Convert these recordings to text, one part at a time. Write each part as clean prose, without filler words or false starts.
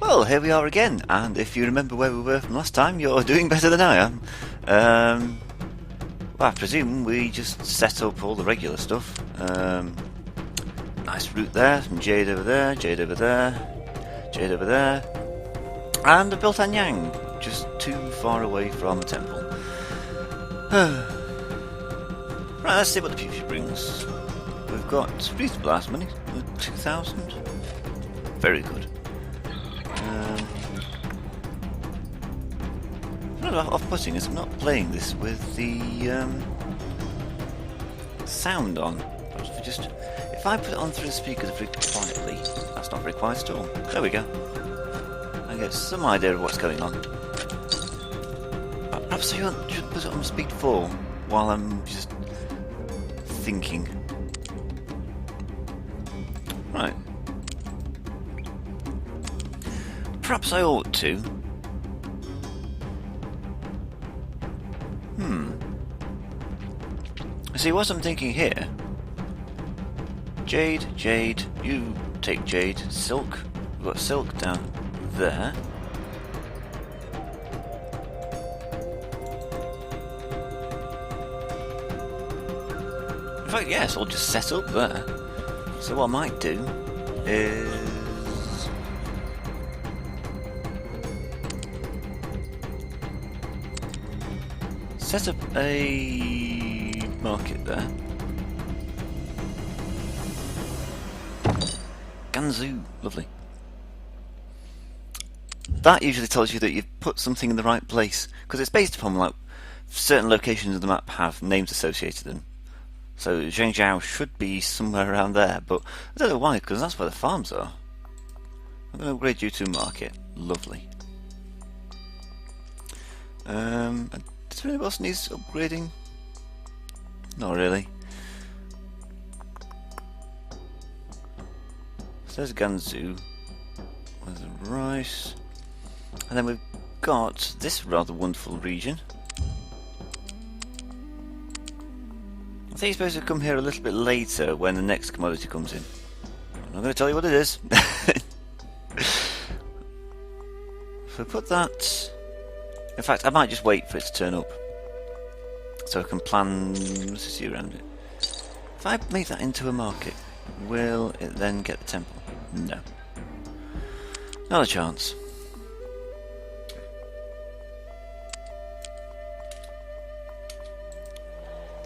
Well, here we are again, and if you remember where we were from last time, you're doing better than I am. Well, I presume we just set up all the regular stuff. Nice route there, some jade over there, jade over there, jade over there, and I built a Yang, just too far away from the temple. Right, let's see what the future brings. We've got reasonable ass money, 2,000. Very good. What off-putting is I'm not playing this with the sound on. If I put it on through the speakers very quietly, that's not very quiet at all. There we go. I get some idea of what's going on. Perhaps I should put it on speed 4 while I'm just thinking. Right. Perhaps I ought to. See, what I'm thinking here. Jade, jade, you take jade, silk. We've got silk down there. In fact, yes, I'll just set up there. So what I might do is set up a market there. Ganzu, lovely. That usually tells you that you've put something in the right place, because it's based upon like certain locations of the map have names associated with them. So Zhengzhou should be somewhere around there, but I don't know why, because that's where the farms are. I'm going to upgrade you to market. Lovely. Does anyone else need upgrading? Not really. So there's Ganzu with the rice, and then we've got this rather wonderful region. I think you're supposed to come here a little bit later when the next commodity comes in. I'm not going to tell you what it is. So put that. In fact, I might just wait for it to turn up, so I can plan the city around it. If I make that into a market, will it then get the temple? No. Not a chance.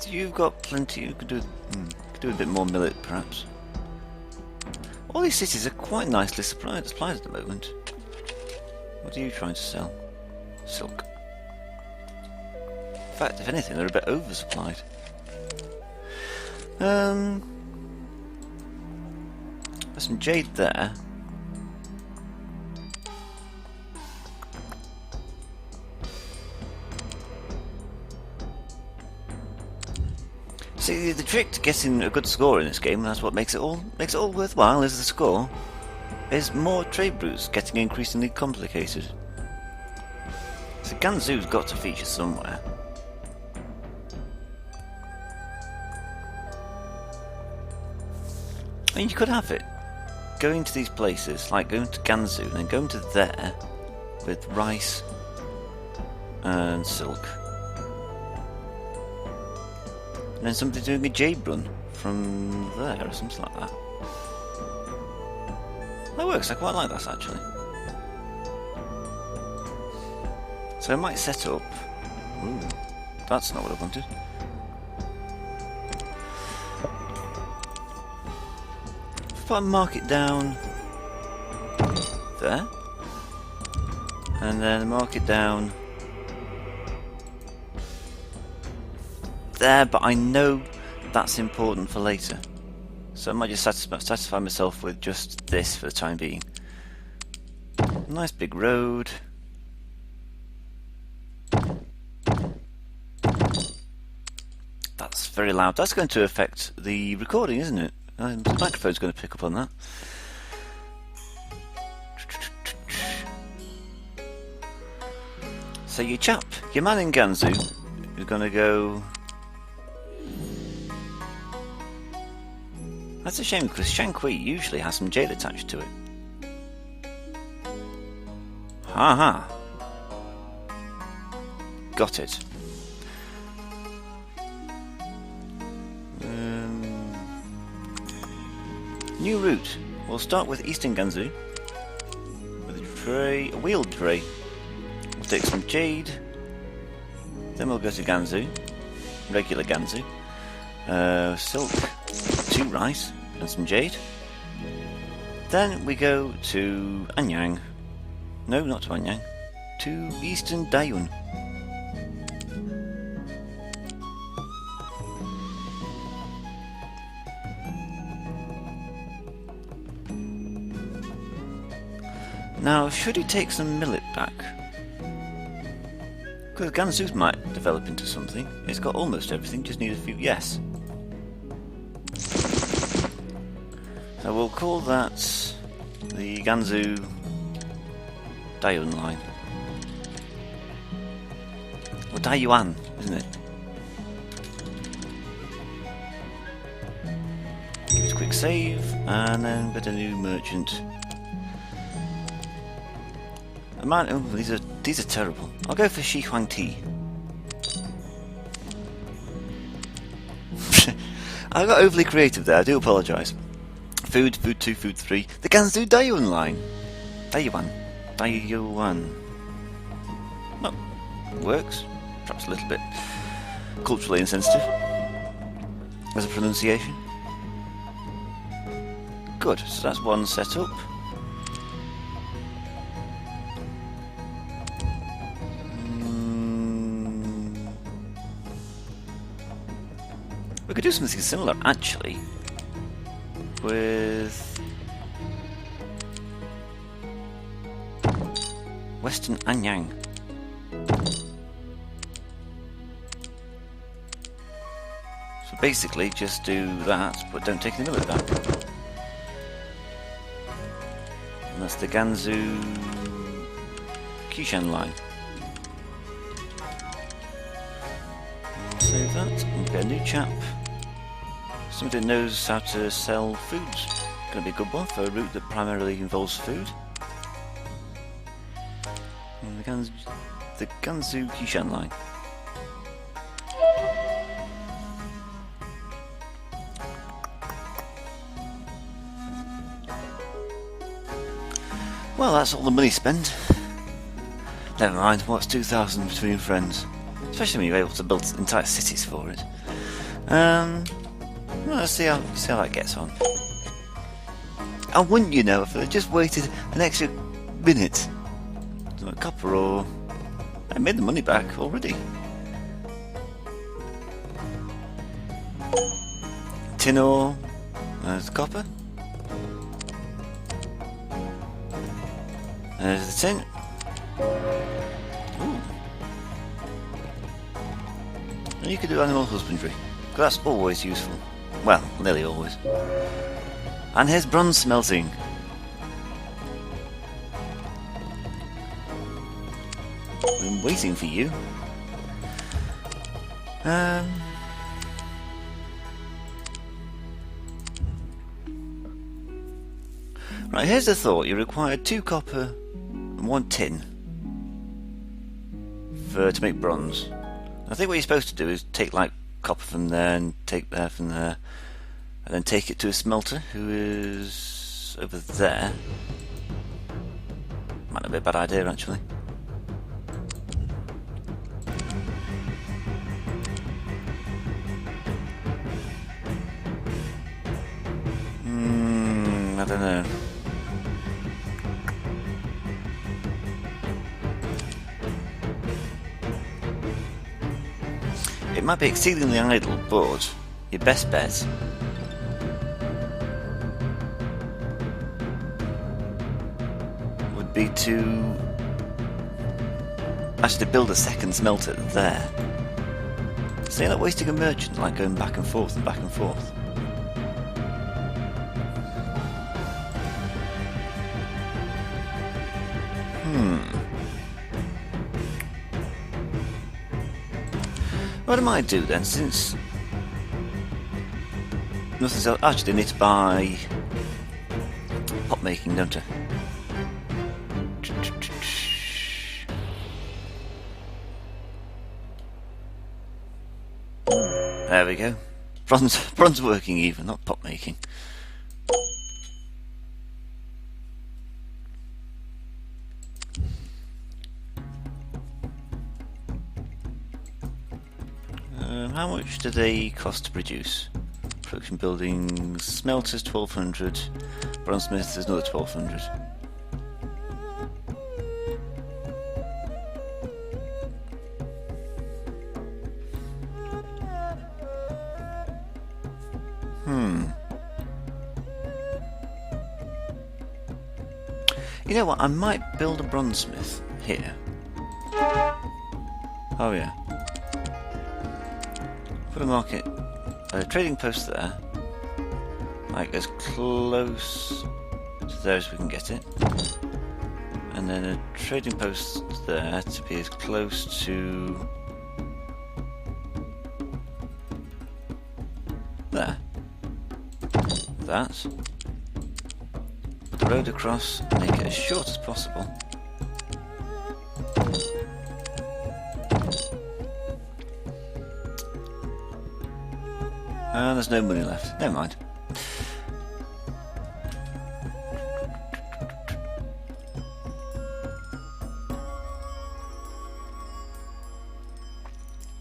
You've got plenty. You could do a bit more millet, perhaps. All these cities are quite nicely supplied at the moment. What are you trying to sell? Silk. In fact, if anything, they're a bit oversupplied. There's some jade there. See, the trick to getting a good score in this game, and that's what makes it all worthwhile, is the score, is more trade routes getting increasingly complicated. So Ganzu's got to feature somewhere. I mean, you could have it going to these places, like going to Ganzu and then going to there with rice and silk. And then somebody doing a jade run from there or something like that. That works, I quite like that actually. So I might set up... Ooh, that's not what I wanted. If I mark it down there, and then mark it down there, but I know that's important for later, so I might just satisfy myself with just this for the time being. Nice big road. That's very loud. That's going to affect the recording, isn't it? The microphone's going to pick up on that. So your man in Ganzu is going to go... That's a shame, because Shang usually has some jade attached to it. Haha. Got it. New route. We'll start with Eastern Gansu with a wheeled tray. We'll take some jade. Then we'll go to Gansu, regular Gansu. Silk, 2 rice and some jade. Then we go to Anyang. No, not to Anyang. To Eastern Dayun. Now, should he take some millet back? Because Gansu might develop into something. It's got almost everything, just need a few. Yes. So we'll call that the Gansu Dayun line. Or Dayuan, isn't it? Give it a quick save, and then get a new merchant. Oh, these are terrible. I'll go for Shi Huang Ti. I got overly creative there, I do apologise. Food 2, food 3. The Gansu Dayuan line. Dayuan. No, works. Perhaps a little bit culturally insensitive as a pronunciation. Good, so that's one set up. We could do something similar, actually, with Western Anyang. So basically, just do that, but don't take the millet back. And that's the Gansu Kishan line. We'll save that, and get a new chap. Somebody that knows how to sell food. Going to be a good one for a route that primarily involves food. And the Gansu Kishan line. Well, that's all the money spent. Never mind, what's 2,000 between friends? Especially when you're able to build entire cities for it. Well, let's see how that gets on. And wouldn't you know if I just waited an extra minute? A copper ore. I made the money back already. Tin ore. There's the copper. There's the tin. Ooh. And you could do animal husbandry, because that's always useful. Well, nearly always. And here's bronze smelting. Been waiting for you. Right, here's the thought. You require 2 copper and 1 tin to make bronze. I think what you're supposed to do is take like copper from there and take there from there, and then take it to a smelter who is over there. Might not be a bad idea, actually. I don't know. It might be exceedingly idle, but your best bet would be to actually build a second smelter there. So you're not wasting a merchant, like going back and forth and back and forth. What I might do then, since nothing's else, actually I need to buy pot making, don't I? There we go. Bronze working even, not pot making. How much do they cost to produce? Production buildings, smelters 1200, bronzesmiths is another 1200. You know what, I might build a bronzesmith here. Oh yeah. Put a market, a trading post there, like as close to there as we can get it, and then a trading post there to be as close to there. That. Put the road across, make it as short as possible. And there's no money left. Never mind.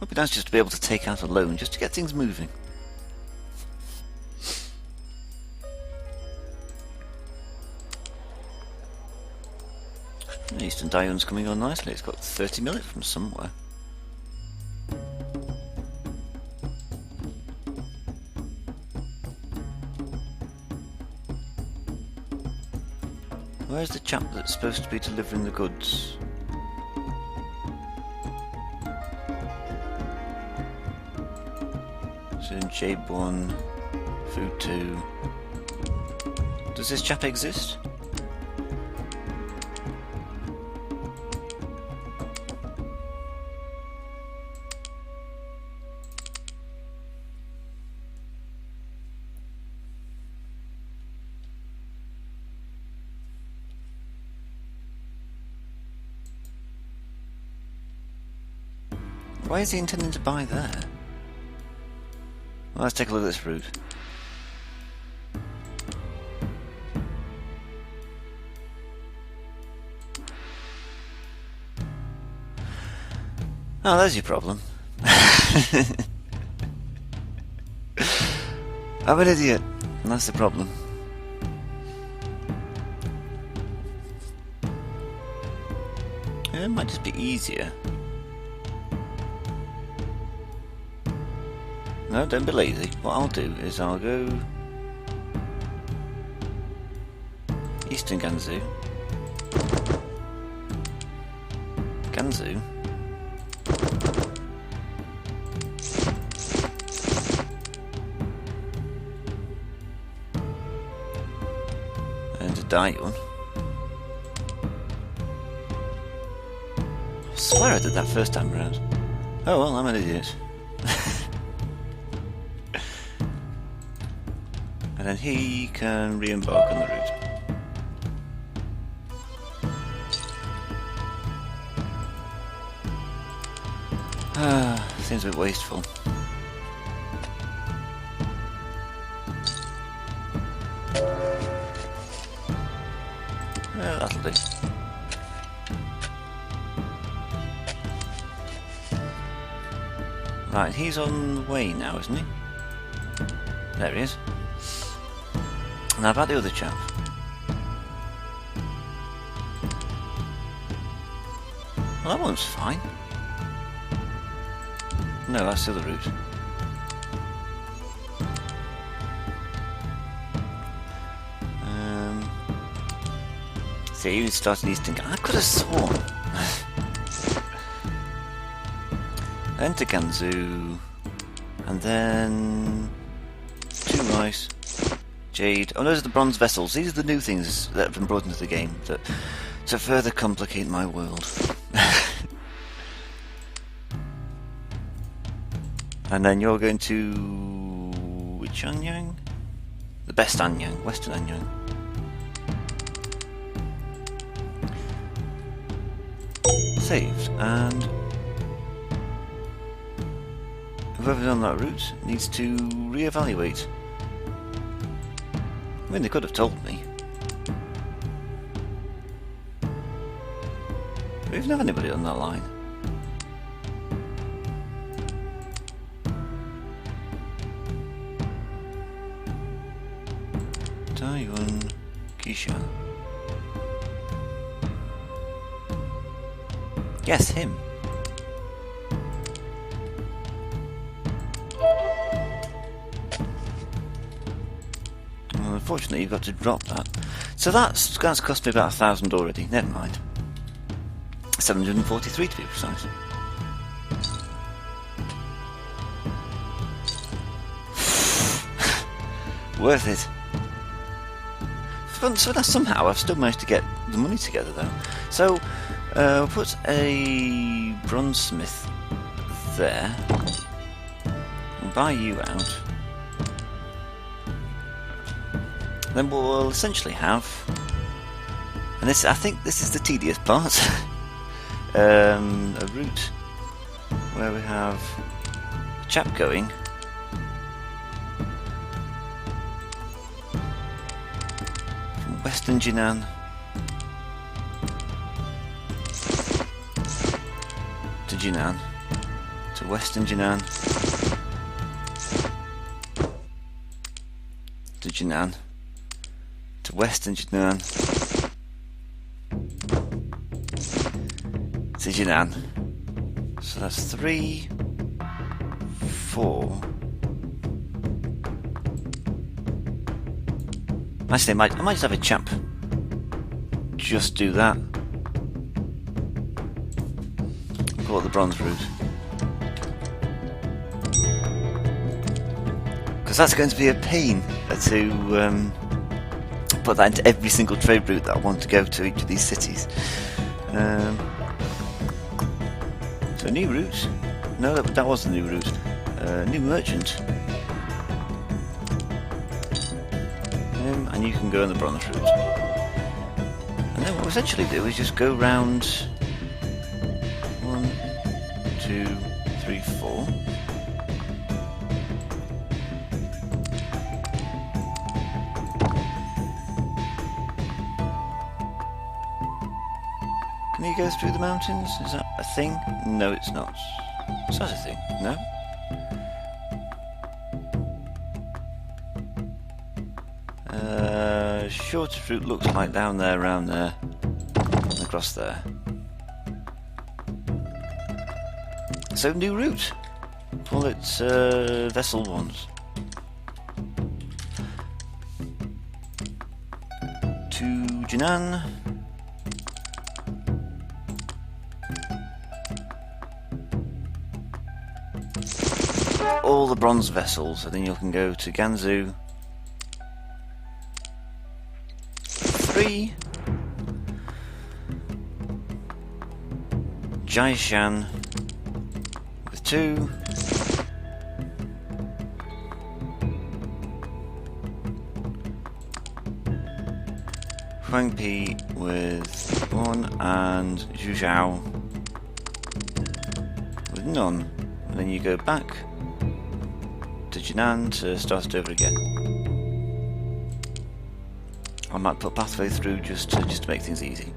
Would be nice just to be able to take out a loan just to get things moving. Eastern Dion's coming on nicely. It's got 30 million from somewhere. Where's the chap that's supposed to be delivering the goods? So in Shape 1, Food 2. Does this chap exist? Why is he intending to buy there? Well, let's take a look at this route. Oh, there's your problem. I'm an idiot, and that's the problem. It might just be easier. No, don't be lazy. What I'll do is I'll go Eastern Gansu, Gansu, and a Dion. I swear I did that first time around. Oh well, I'm an idiot. And then he can re-embark on the route. Seems a bit wasteful. That'll do. Right, he's on the way now, isn't he? There he is. Now about the other chap. Well, that one's fine. No, that's the other route. See, you started Eastern. I could have sworn. Then to Gansu, and then 2 rice. Jade. Oh, those are the bronze vessels. These are the new things that have been brought into the game that to further complicate my world. And then you're going to which Anyang? The best Anyang, Western Anyang. Saved and whoever's on that route needs to reevaluate. I mean, they could have told me. Do we even have anybody on that line? Taiwan Kishan. Yes, him. Well, unfortunately, you've got to drop that. So that's cost me about 1,000 already. Never mind. 743 to be precise. Worth it. So that somehow I've still managed to get the money together though. So we'll put a bronzesmith there. And buy you out. Then we'll essentially have, and this, I think this is the tedious part, a route where we have a chap going from Western Jinan to Jinan to Western Jinan to Jinan to Western Jinan to Jinan. So that's 3, 4. Actually, I might just have a chap just do that. Call it the bronze route. Because that's going to be a pain to put that into every single trade route that I want to go to each of these cities. So new route. No, that was the new route. New merchant. And you can go on the bronze route. And then what we essentially do is just go round 1, 2, 3, 4. Can he go through the mountains? Is that a thing? No, it's not. Is that a thing? No? Shortest route looks like down there, around there, and across there. So new route. Call it Vessel 1s. To Jinan. All the bronze vessels, and then you can go to Gansu. 3. Jaishan with 2. Huangpi with 1 and Zhuzhou with none. And then you go back to Jinan to start it over again. I might put pathway through just to make things easy.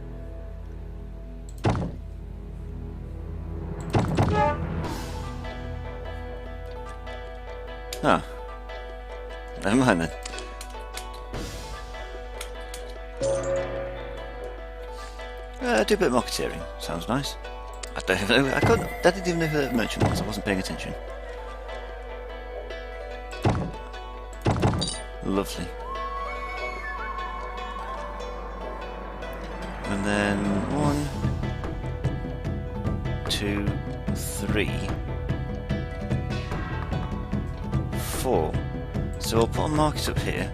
Ah, never mind then. Do a bit of marketeering. Sounds nice. I don't even know. I didn't even know who that merchant was. I wasn't paying attention. Lovely. And then 1, 2, 3, 4. So I'll put a market up here.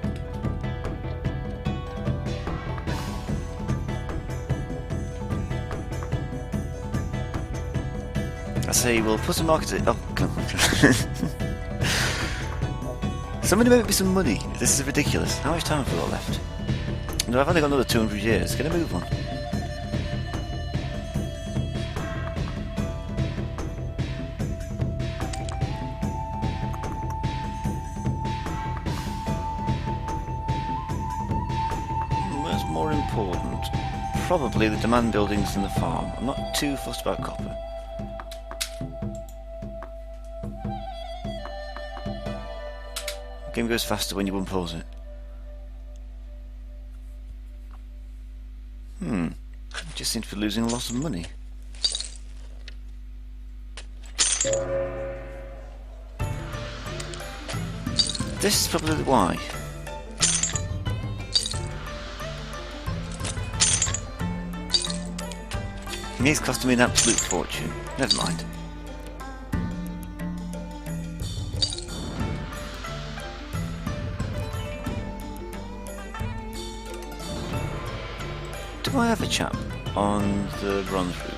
I say we'll put a market in. Oh, come on. Somebody make me some money. This is ridiculous. How much time have we got left? No, I've only got another 200 years. Get a move on. important? Probably the demand buildings and the farm. I'm not too fussed about copper. The game goes faster when you unpause it. Just seem to be losing a lot of money. This is probably why. He's costing me an absolute fortune. Never mind. Do I have a chap on the bronze route?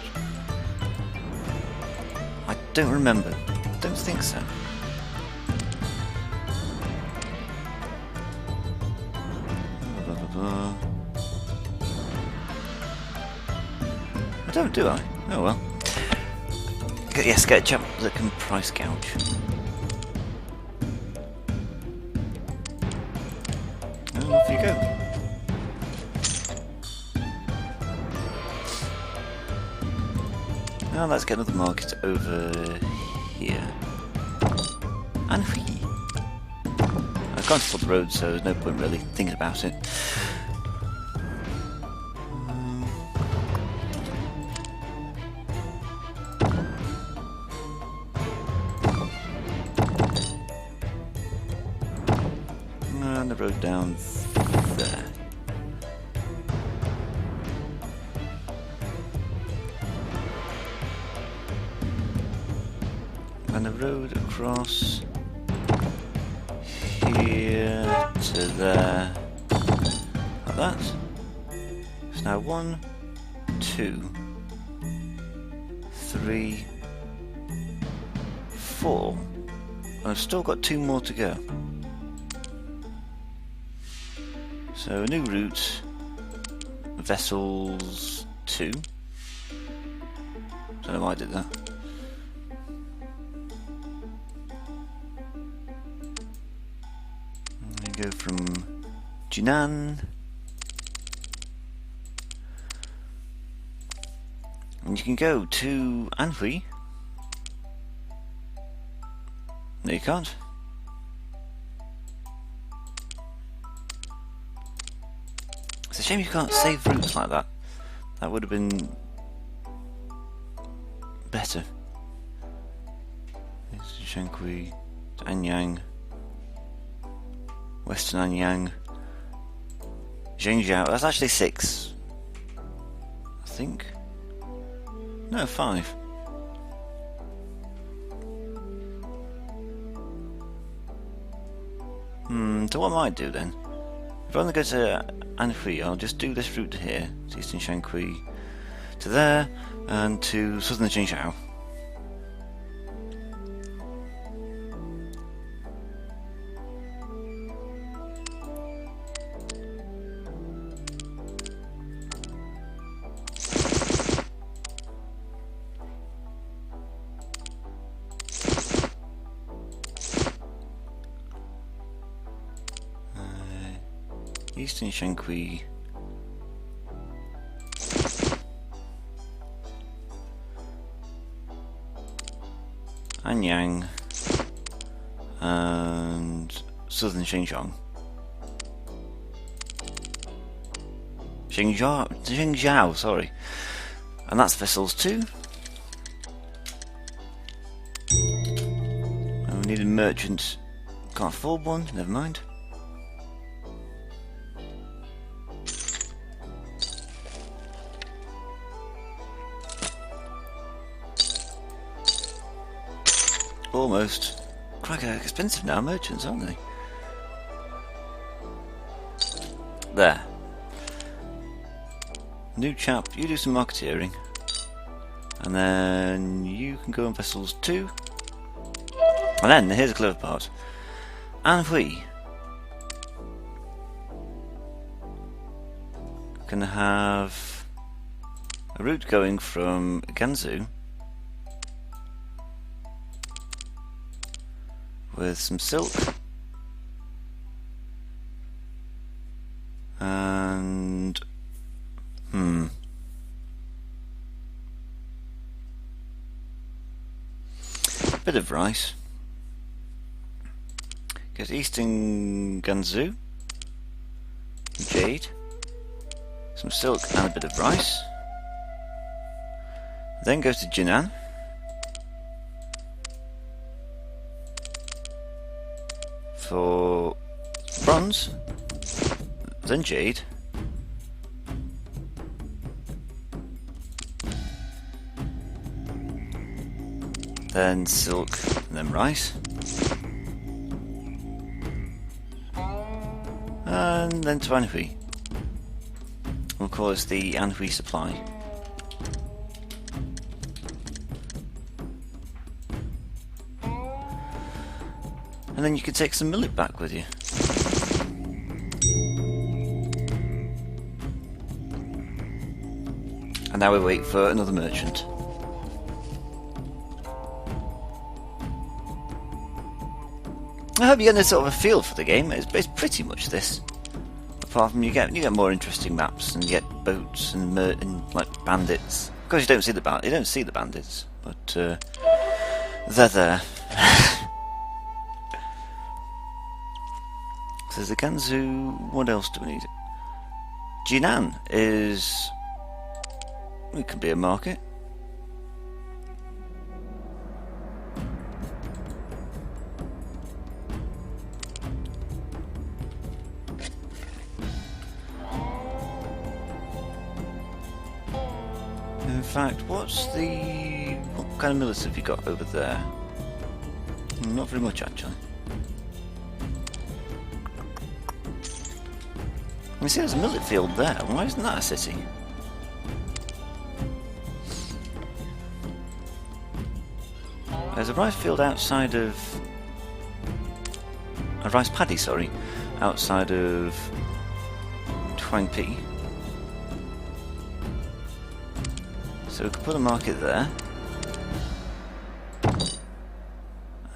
I don't remember. Don't think so. I don't, do I? Oh well. Yes, get a chap that can price gouge. And off you go. Now let's get another market over here. And free. I've gone to the road, so there's no point really thinking about it. And the road down there. And the road across here to there, like that. So now 1, 2, 3, 4, and I've still got 2 more to go. So a new route, vessels 2. Don't know why I did that. Go from Jinan, and you can go to Anhui. No, you can't. It's a shame you can't save routes like that. That would have been better. This is Shankui to Anyang. Western Anyang, Zhengzhou, that's actually 6, I think. No, 5. So what I might do then, if I want to go to Anhui, I'll just do this route here, to Eastern Shankui, to there, and to Southern Zhengzhou. Eastern Shankui, Anyang, and Southern Xinjiang. Zhengzhou, sorry. And that's vessels 2. And we need a merchant. Can't afford one, never mind. Almost. Crikey, they're expensive now, merchants, aren't they? There. New chap, you do some marketeering. And then you can go on vessels 2. And then, here's the clever part. And we can have a route going from Gansu with some silk and bit of rice. Go to Eastern Gansu, jade, some silk and a bit of rice. Then go to Jinan. For bronze, then jade, then silk, and then rice, and then to Anhui. We'll call this the Anhui supply. And then you can take some millet back with you. And now we wait for another merchant. I hope you're getting a sort of a feel for the game. It's pretty much this. Apart from you get more interesting maps and you get boats and like bandits. Of course, you don't see the bandits, but they're there. So there's the Gansu. What else do we need? Jinan is. It could be a market. In fact, what kind of millets have you got over there? Not very much, actually. I see there's a millet field there. Why isn't that a city? There's a rice field outside of... a rice paddy, sorry, outside of Twangpi. So we could put a market there.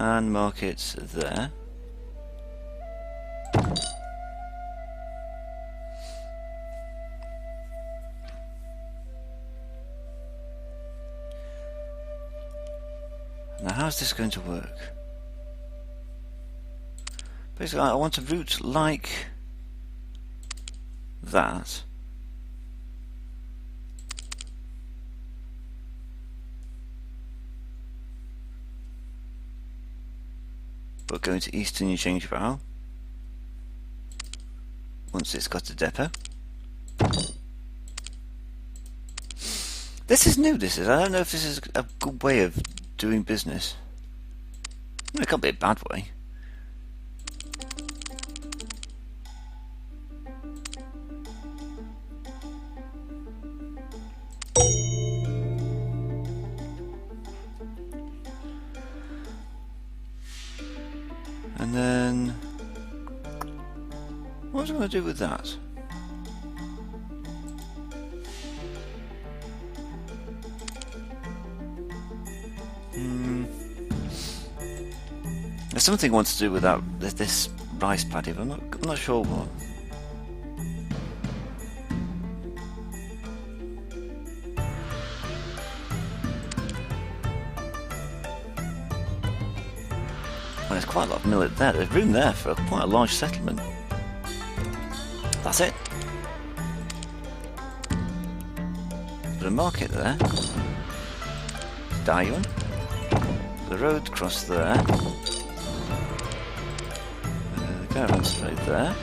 And markets there. Now how's this going to work? Basically I want a route like that. But going to Eastern Yuzhengbao once it's got a depot. This is new, I don't know if this is a good way of doing business. I mean, it can't be a bad way. And then what was I going to do with that? There's something I want to do with that this rice paddy, but I'm not sure what. Well, there's quite a lot of millet there. There's room there for quite a large settlement. That's it. Put a market there. Dayun. The road across there. Caravan straight there.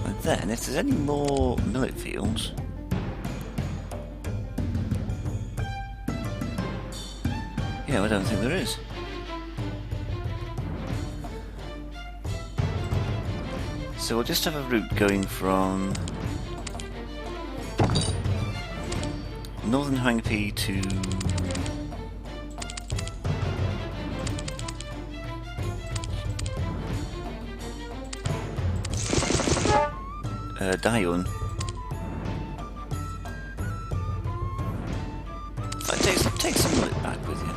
And then, if there's any more millet fields, yeah, I don't think there is. So we'll just have a route going from northern Huangpi to Dayun. Like, take some of it back with you.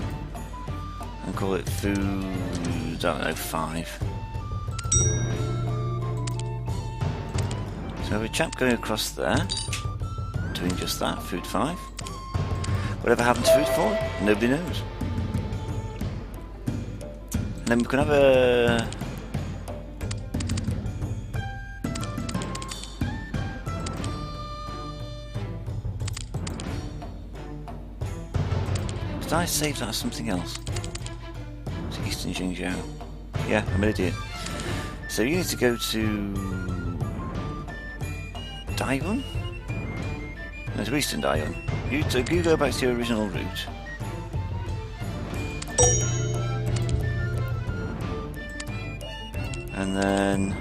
And call it food, I don't know, 5. So we have a chap going across there, doing just that, food 5. Whatever happened to food 4? Nobody knows. And then we can have a... Did I save that as something else? It's Eastern Jingo. Yeah, I'm an idiot. So you need to go to... Daiyun? No, to Eastern Daiyun. You go back to your original route. And then...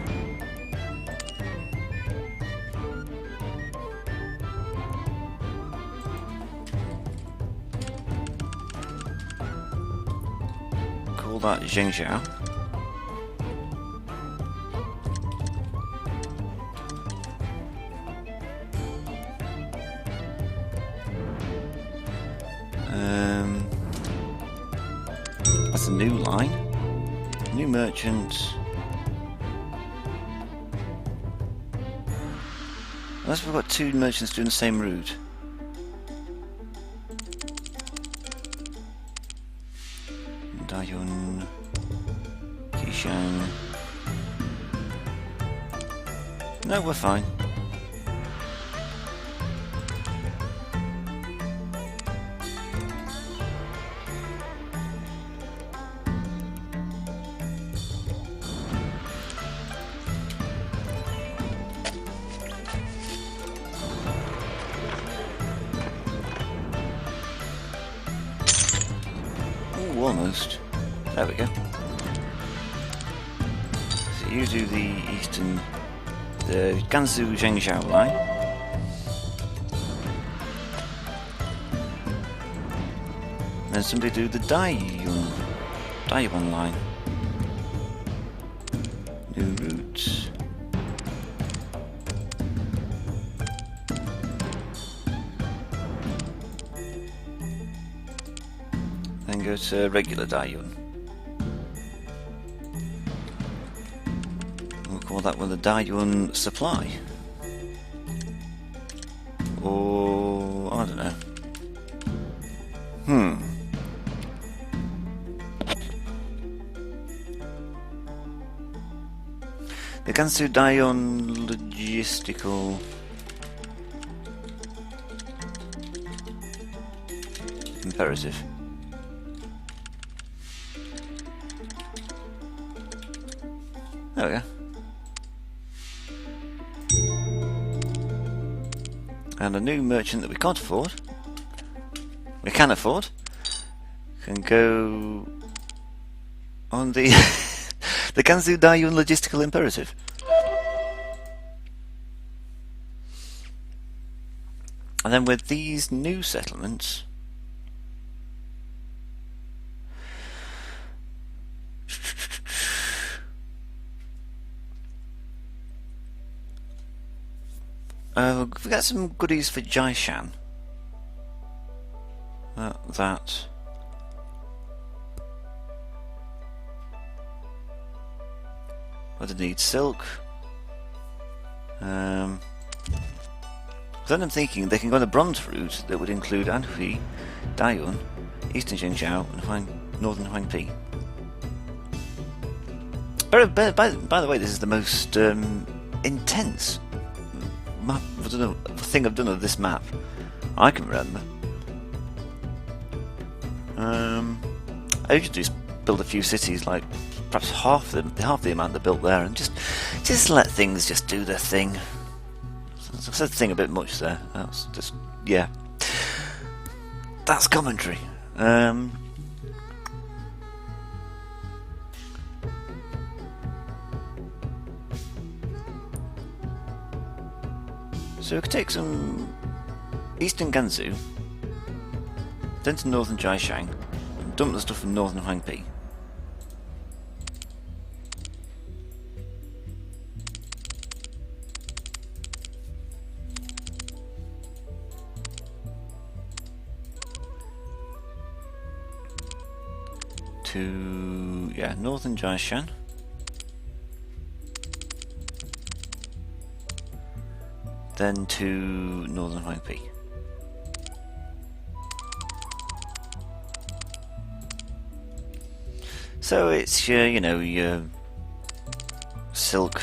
call that Zhengzhou. That's a new line. New merchant. Unless we've got 2 merchants doing the same route. Daiyun, Shang. No, we're fine. Ooh, almost. There we go. So you do the eastern, the Gansu Zhengzhou line. Then somebody do the Daiyun line. New routes. Then go to regular Daiyun. We'll call that one the Daiyun supply. Or I don't know. The Gansu Daiyun logistical imperative. There we go. And a new merchant that we can't afford, we can afford, can go on the the Gansu Daiyun logistical imperative. And then with these new settlements, we got some goodies for Shang. That. What do they need? Silk. Then I'm thinking they can go on the bronze route that would include Anhui, Daiyun, Eastern Zhengzhou, and Northern Huangpi. By the way, this is the most intense map, thing I've done of this map I can remember. I usually just build a few cities, like perhaps half the amount they built there, and just let things just do their thing. I've said thing a bit much there. That's just, yeah. That's commentary. So we could take some Eastern Gansu, then to Northern Shang, and dump the stuff in Northern Huangpi. to, yeah, northern Jiashan. Then to northern Huangpi. So it's your, you know, your silk,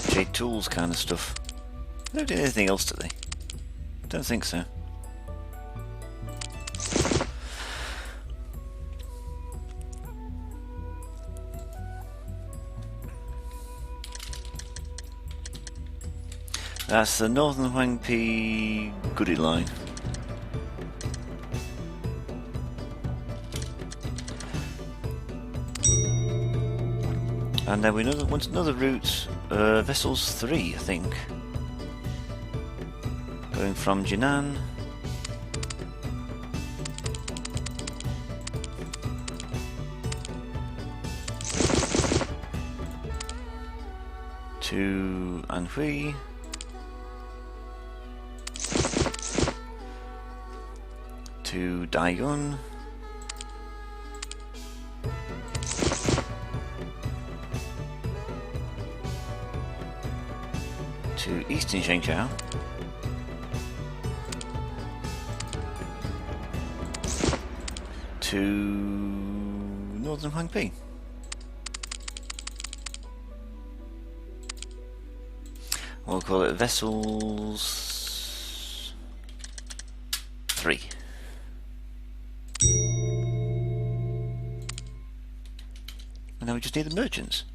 jade tools kind of stuff. They don't do anything else, do they? Don't think so. That's the northern Huangpi goodie line. And then we want another route, Vessels 3, I think. Going from Jinan to Anhui. To Daiyun. To eastern Shangjiao. To northern Huangpi. We'll call it Vessels 3. And now we just need the merchants.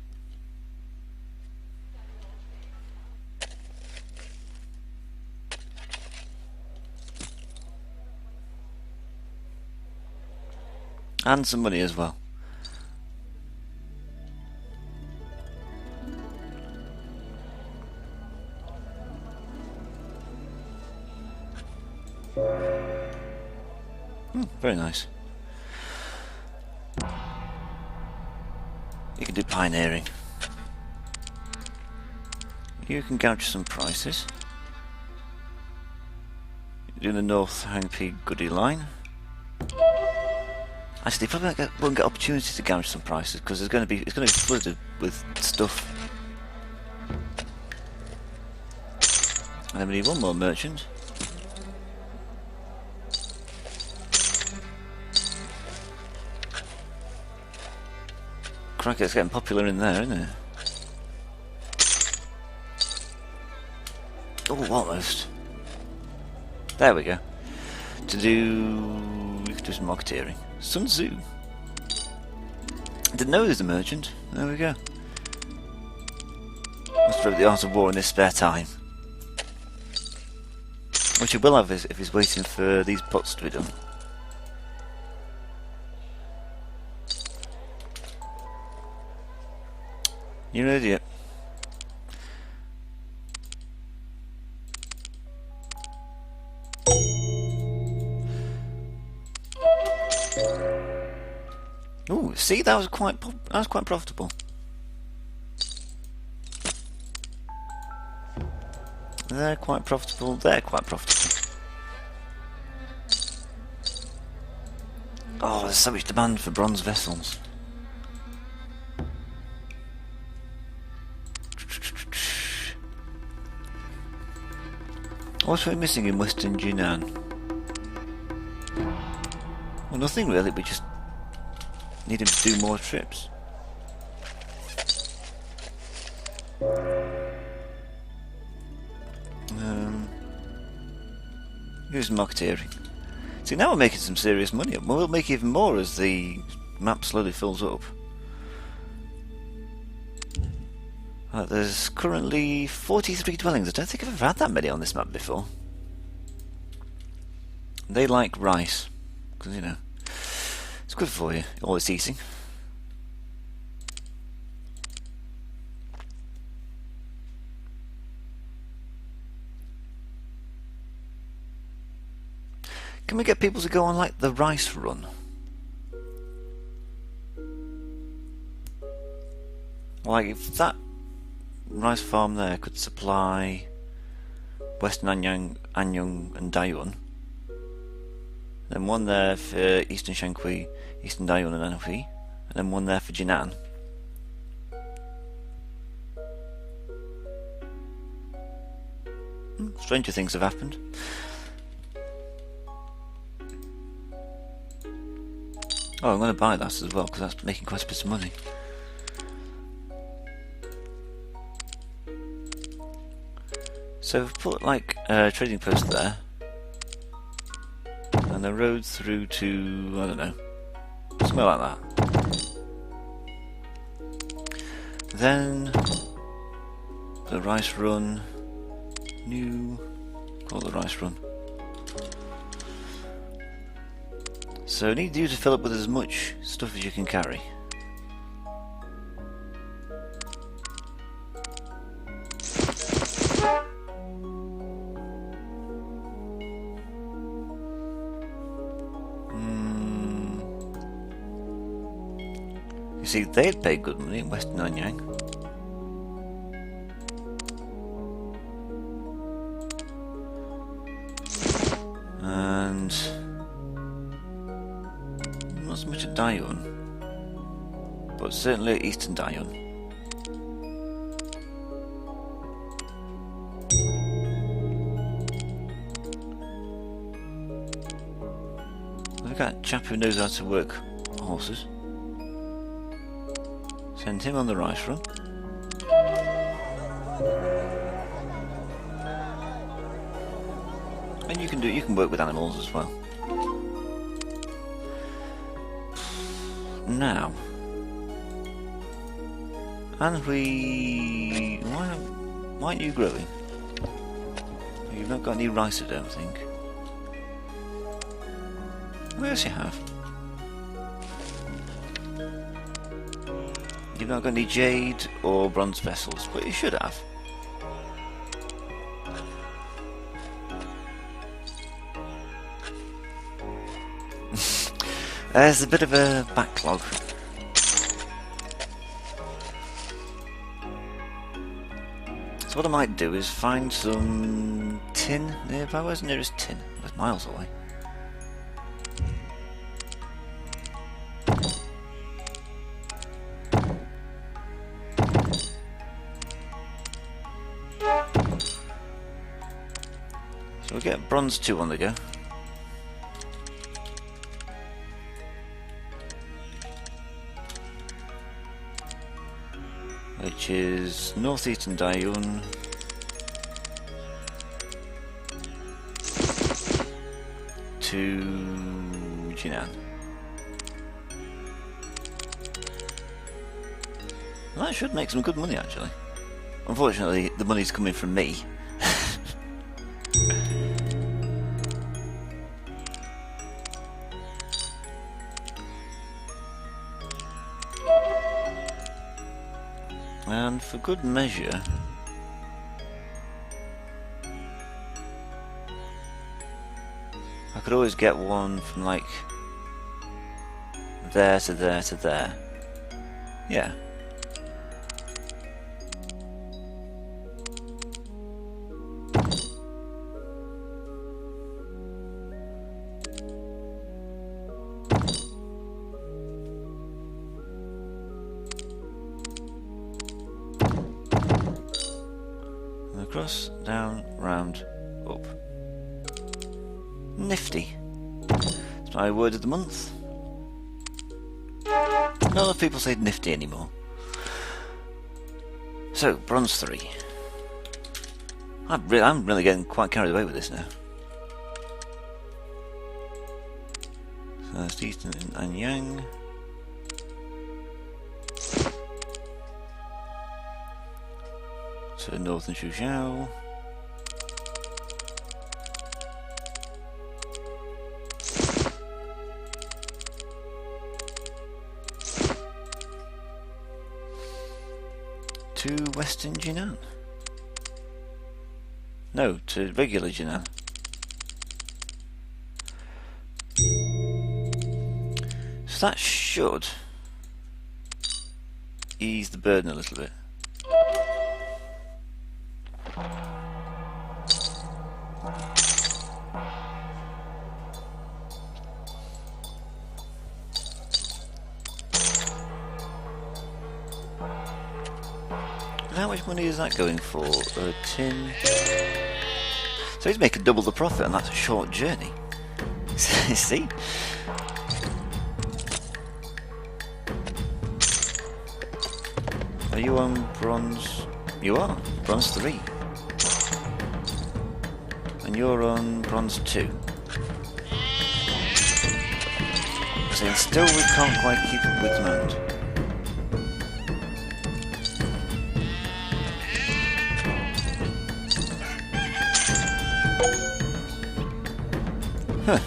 And some money as well. Very nice. You can do pioneering. You can gouge some prices. You're doing the North Huangpi goodie line. Actually, you probably won't get opportunity to gouge some prices because it's going to be flooded with stuff. And then we need one more merchant. Crack, it's getting popular in there, isn't it? Oh, almost. There we go. We could do some marketeering. Sun Tzu. Didn't know he was a merchant. There we go. Must have the art of war in his spare time. Which he will have if he's waiting for these pots to be done. You're an idiot. Ooh, see, that was quite profitable. They're quite profitable. They're quite profitable. Oh, there's so much demand for bronze vessels. What's we missing in Western Jinan? Well, nothing really. We just need him to do more trips. Here's marketeering. See, now we're making some serious money. We'll make even more as the map slowly fills up. There's currently 43 dwellings. I don't think I've ever had that many on this map before. They like rice, because, you know, it's good for you, all it's eating. Can we get people to go on, like, the rice run? Like, if that rice farm there could supply Western Anyang and Daiyun, Then one there for Eastern Shankui, Eastern Dayun and Anhui, and then one there for Jinan. Stranger things have happened. Oh, I'm going to buy that as well because that's making quite a bit of money. So we've put like a trading post there, and the road through to, I don't know, somewhere like that. Then the rice run, call the rice run. So I need you to fill up with as much stuff as you can carry. You see, they had paid good money in Western Nanyang. And not so much at Dayun, but certainly at Eastern Dayun. We've got a chap who knows how to work horses. Send him on the rice run. And you can work with animals as well. Now, and why aren't you growing? You've not got any rice, I don't think. Where's you have? You've not got any jade or bronze vessels, but you should have. There's a bit of a backlog. So what I might do is find some tin nearby. Where's the nearest tin? That's miles away. So we'll get bronze 2 on the go. Which is northeastern Dayun to Jinan. Well, that should make some good money actually. Unfortunately, the money's coming from me. And for good measure, I could always get one from like there to there to there. Yeah. Across, down, round, up. Nifty. It's my word of the month. Not enough people say nifty anymore. So, bronze 3. I'm really getting quite carried away with this now. So that's Eastern and Yang. So northern Shuxiao. To western Jinan. No, to regular Jinan. So that should ease the burden a little bit. how much money is that going for? A tin. So he's making double the profit, and that's a short journey. See? Are you on bronze? You are. Bronze 3. And you're on bronze 2. So still we can't quite keep up with demand. Huh.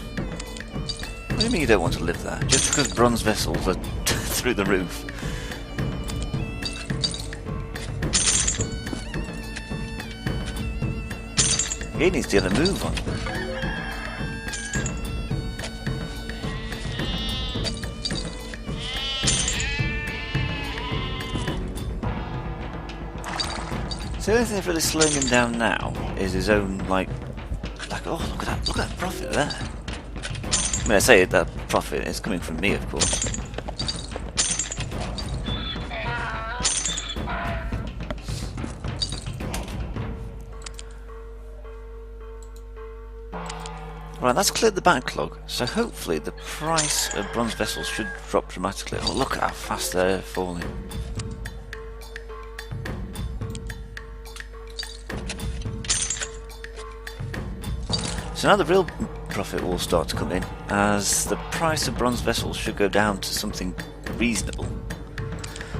What do you mean you don't want to live there? Just because bronze vessels are through the roof? He needs to get a move on. So the only thing that's really slowing him down now is his own, like, oh, look at that profit there. I mean, I say that profit is coming from me, of course. Right, that's cleared the backlog, so hopefully the price of bronze vessels should drop dramatically. Oh, look at how fast they're falling. So now the real profit will start to come in, as the price of bronze vessels should go down to something reasonable.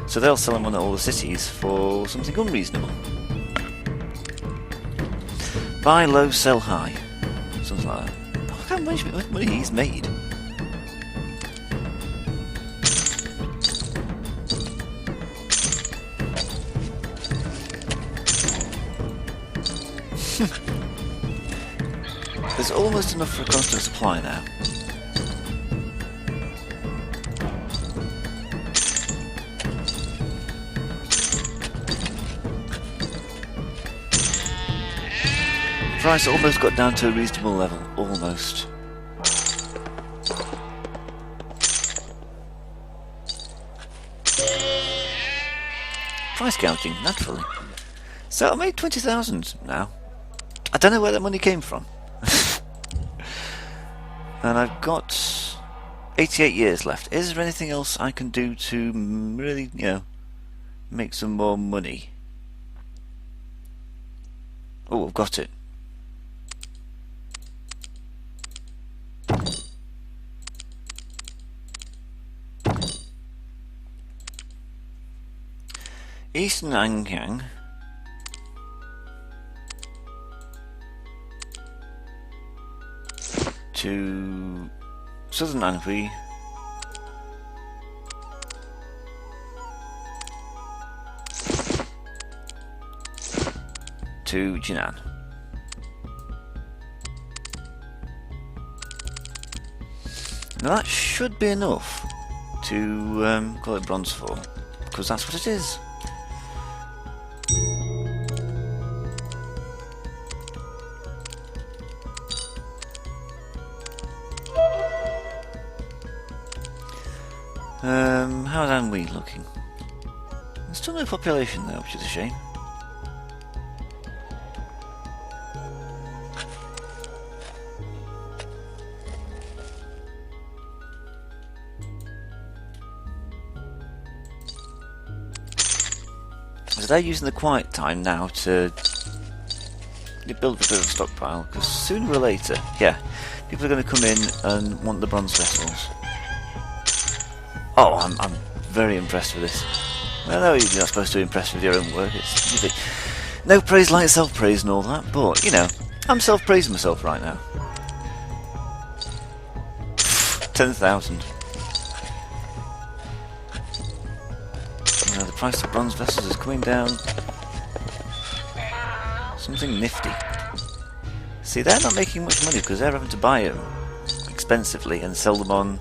So they'll sell them on all the cities for something unreasonable. Buy low, sell high. Something like that. Look how much money he's made. There's almost enough for a constant supply now. Price almost got down to a reasonable level. Almost. Price gouging, naturally. So I made 20,000 now. I don't know where that money came from. And I've got 88 years left. Is there anything else I can do to really, make some more money? Oh, I've got it. Eastern Anyang. To Southern Anhui. To Jinan. Now that should be enough to call it bronze 4, because that's what it is. How's Anhui looking? There's still no population there, which is a shame. So they're using the quiet time now to build a bit of a stockpile, because sooner or later, people are going to come in and want the bronze vessels. Oh, I'm very impressed with this. I know you're not supposed to be impressed with your own work. It's no praise like self-praise and all that, but, I'm self-praising myself right now. 10,000. The price of bronze vessels is coming down. Something nifty. See, they're not making much money because they're having to buy them expensively and sell them on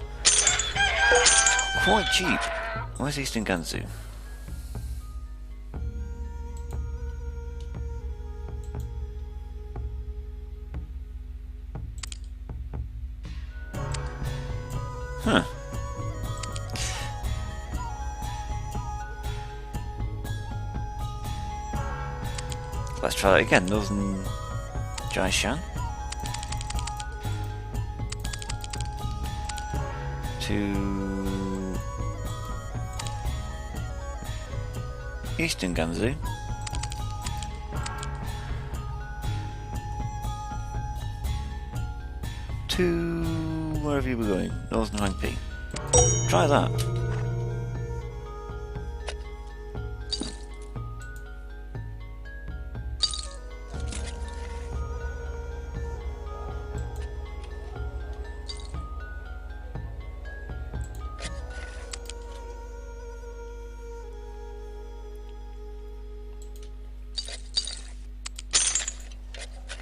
quite cheap. Where's Eastern Gansu? Huh. Let's try that again. Northern Shang to Eastern Gansu to wherever you were going, Northern Hangpi. Try that.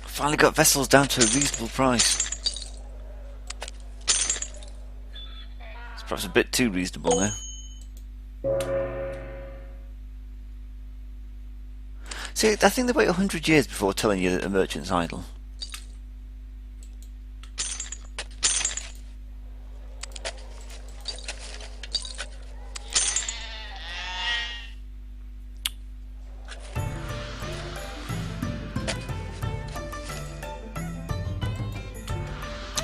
Finally got vessels down to a reasonable price. It's perhaps a bit too reasonable now. See, I think they wait 100 years before telling you that a merchant's idle.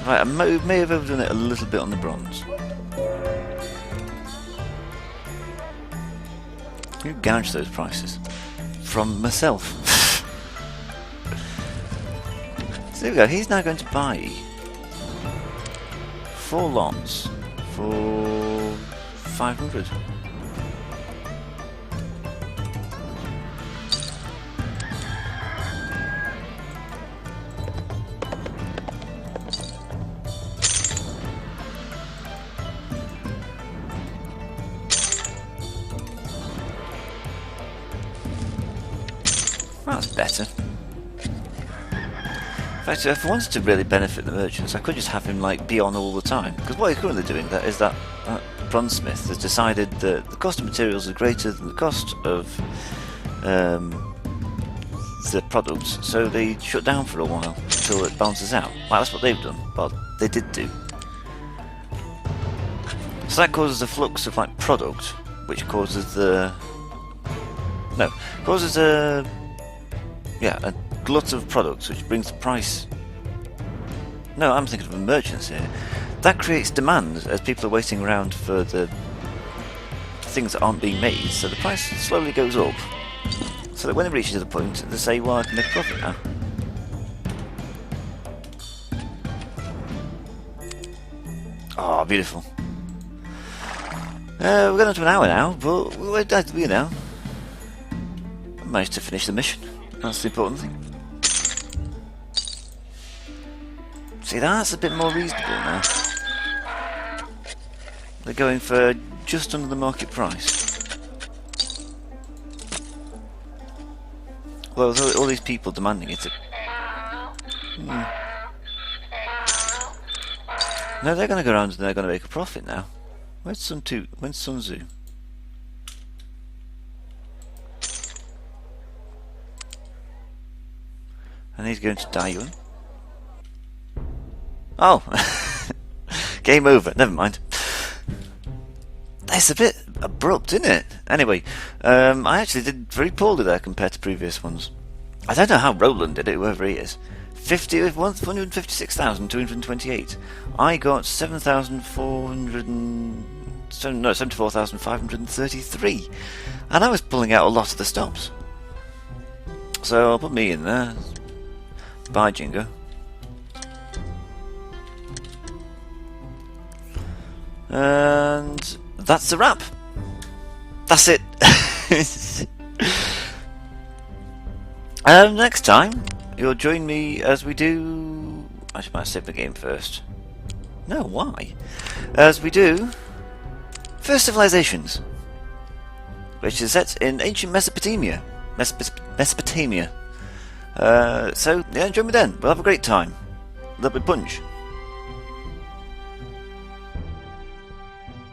Right, I may have overdone it a little bit on the bronze. Who gouged those prices? From myself. So there we go, he's now going to buy 4 lots for 500. That's better. In fact, if I wanted to really benefit the merchants, I could just have him like be on all the time. Because what he's currently doing is that bronzesmith has decided that the cost of materials is greater than the cost of the products, so they shut down for a while until it balances out. Well, that's what they've done. Well, they did do. So that causes a flux of like product, which causes causes a glut of products, which brings the price. No, I'm thinking of the merchants here. That creates demand as people are waiting around for the things that aren't being made, so the price slowly goes up. So that when it reaches the point, they say, well, I can make a profit now. Oh, beautiful. We're going on to an hour now, but where did we now? I managed to finish the mission. That's the important thing. See, that's a bit more reasonable now. They're going for just under the market price. Well, with all these people demanding it. No, they're going to go around and they're going to make a profit now. Where's Sun Tzu? And he's going to Dayun. Oh! Game over. Never mind. It's a bit abrupt, isn't it? Anyway, I actually did very poorly there compared to previous ones. I don't know how Roland did it, whoever he is. 156,228. I got 74,533. And I was pulling out a lot of the stops. So I'll put me in there. Bye, Jingo. And that's the wrap. That's it. Next time, you'll join me as we do... I should might save the game first. No, why? As we do... First Civilizations, which is set in ancient Mesopotamia. Mesopotamia. So, yeah, join me then. We'll have a great time. There'll be punch.